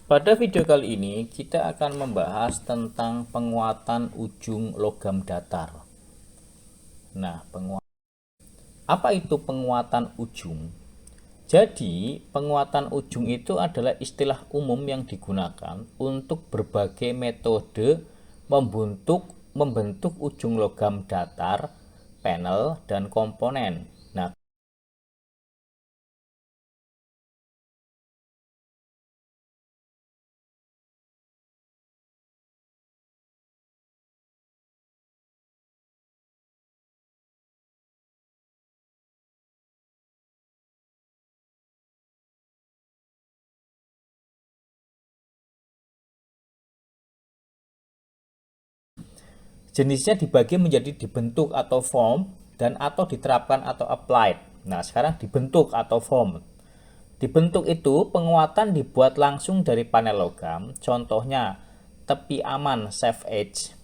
Pada video kali ini kita akan membahas tentang penguatan ujung logam datar. Nah, apa itu penguatan ujung? Jadi, penguatan ujung itu adalah istilah umum yang digunakan untuk berbagai metode membentuk ujung logam datar, panel, dan komponen. Nah, jenisnya dibagi menjadi dibentuk atau form dan atau diterapkan atau applied. Nah, sekarang dibentuk atau form. Dibentuk itu penguatan dibuat langsung dari panel logam. Contohnya tepi aman safe edge,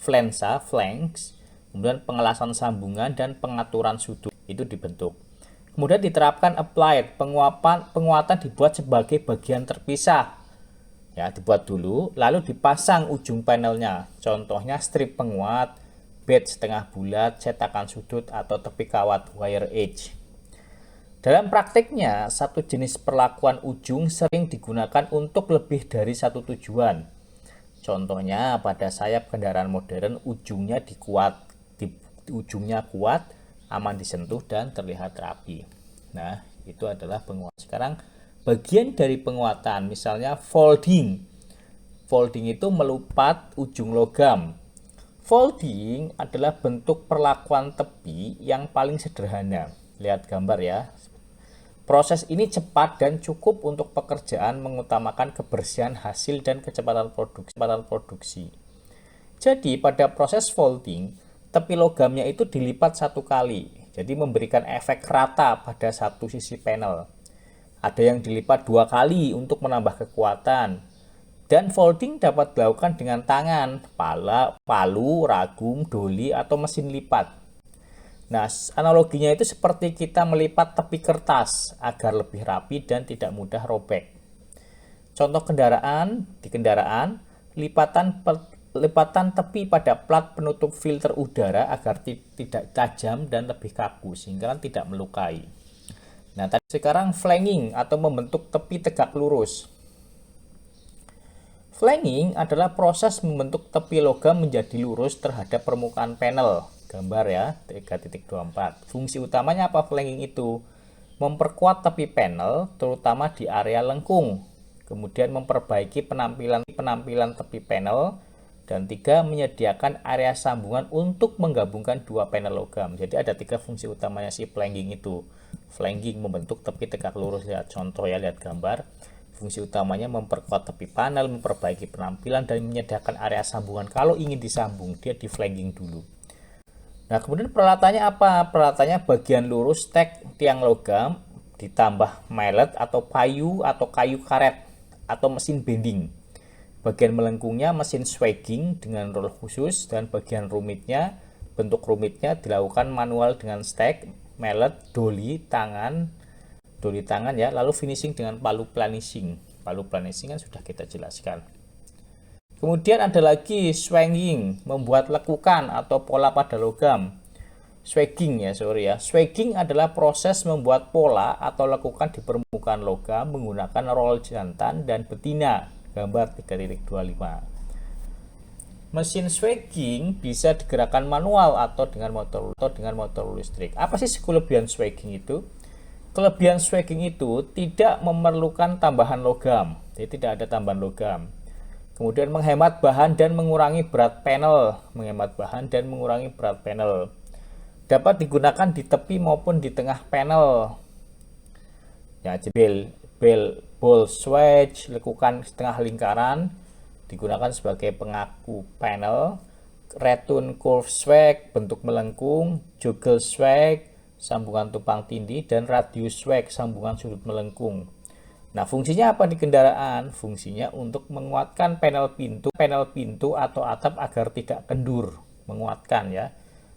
flensa flanks, kemudian pengelasan sambungan dan pengaturan sudut itu dibentuk. Kemudian diterapkan applied, penguatan dibuat sebagai bagian terpisah. Ya, dibuat dulu, lalu dipasang ujung panelnya. Contohnya strip penguat, bed setengah bulat, cetakan sudut atau tepi kawat wire edge. Dalam praktiknya, satu jenis perlakuan ujung sering digunakan untuk lebih dari satu tujuan. Contohnya pada sayap kendaraan modern ujungnya kuat, aman disentuh dan terlihat rapi. Nah, itu adalah penguatan. Sekarang bagian dari penguatan, misalnya folding. Folding itu melupat ujung logam. Folding adalah bentuk perlakuan tepi yang paling sederhana. Lihat gambar ya. Proses ini cepat dan cukup untuk pekerjaan, mengutamakan kebersihan hasil dan kecepatan produksi. Jadi pada proses folding, tepi logamnya itu dilipat satu kali. Jadi memberikan efek rata pada satu sisi panel. Ada yang dilipat dua kali untuk menambah kekuatan. Dan folding dapat dilakukan dengan tangan, palu, ragum, doli, atau mesin lipat. Nah, analoginya itu seperti kita melipat tepi kertas agar lebih rapi dan tidak mudah robek. Contoh di kendaraan, lipatan tepi pada plat penutup filter udara agar tidak tajam dan lebih kaku sehingga tidak melukai. Nah, sekarang flanking atau membentuk tepi tegak lurus. Flanking adalah proses membentuk tepi logam menjadi lurus terhadap permukaan panel. Gambar ya, 3.24. Fungsi utamanya apa flanking itu? Memperkuat tepi panel, terutama di area lengkung. Kemudian memperbaiki penampilan tepi panel. Dan 3, menyediakan area sambungan untuk menggabungkan dua panel logam. Jadi ada 3 fungsi utamanya si flanking itu. Flanking membentuk tepi tegak lurus ya. Contoh ya, lihat gambar. Fungsi utamanya memperkuat tepi panel, memperbaiki penampilan, dan menyediakan area sambungan. Kalau ingin disambung, dia di flanking dulu. Nah, kemudian peralatannya apa? Peralatannya bagian lurus stek tiang logam, ditambah mallet atau kayu karet, atau mesin bending. Bagian melengkungnya mesin swagging dengan roll khusus, dan bagian bentuk rumitnya dilakukan manual dengan stek, mallet, doli tangan ya, lalu finishing dengan palu planishing. Palu planishing kan sudah kita jelaskan. Kemudian ada lagi swanging, membuat lekukan atau pola pada logam. Swagging adalah proses membuat pola atau lekukan di permukaan logam menggunakan roll jantan dan betina. Gambar 3.25. Mesin swagging bisa digerakkan manual atau dengan motor listrik. Apa sih kelebihan swagging itu? Kelebihan swagging itu tidak memerlukan tambahan logam, jadi tidak ada tambahan logam. Kemudian menghemat bahan dan mengurangi berat panel, Dapat digunakan di tepi maupun di tengah panel. Ya, ball switch, lekukan setengah lingkaran digunakan sebagai pengaku panel. Return curve swag, bentuk melengkung, joggle swag, sambungan tumpang tindih, dan radius swag, sambungan sudut melengkung. Nah, fungsinya apa di kendaraan? Fungsinya untuk menguatkan panel pintu atau atap agar tidak kendur, menguatkan ya.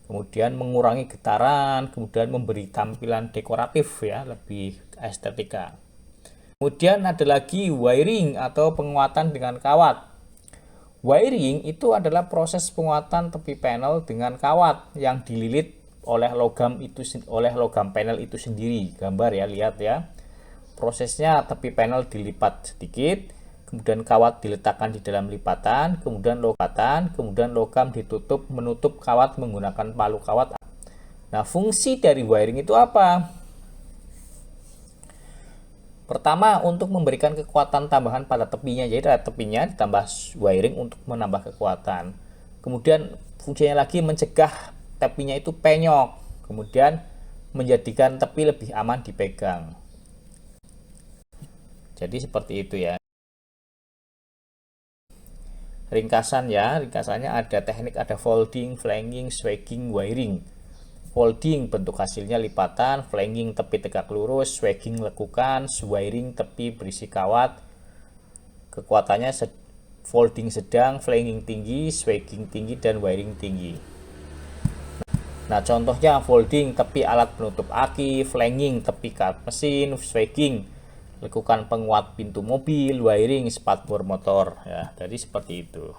Kemudian mengurangi getaran, kemudian memberi tampilan dekoratif ya, lebih estetika. Kemudian ada lagi wiring atau penguatan dengan kawat. Wiring itu adalah proses penguatan tepi panel dengan kawat yang dililit oleh logam panel itu sendiri. Gambar ya, lihat ya. Prosesnya tepi panel dilipat sedikit, kemudian kawat diletakkan di dalam lipatan, kemudian logam ditutup menutup kawat menggunakan palu kawat. Nah, fungsi dari wiring itu apa? Pertama, untuk memberikan kekuatan tambahan pada tepinya, jadi tepinya ditambah wiring untuk menambah kekuatan. Kemudian fungsinya lagi mencegah tepinya itu penyok, kemudian menjadikan tepi lebih aman dipegang. Jadi seperti itu ya. Ringkasannya ada teknik, ada folding, flanking, swagging, wiring. Folding bentuk hasilnya lipatan, flanking tepi tegak lurus, swagging lekukan, wiring tepi berisi kawat. Kekuatannya folding sedang, flanking tinggi, swagging tinggi, dan wiring tinggi. Nah, contohnya folding tepi alat penutup aki, flanking tepi kart mesin, swagging lekukan penguat pintu mobil, wiring spakbor motor ya. Jadi seperti itu.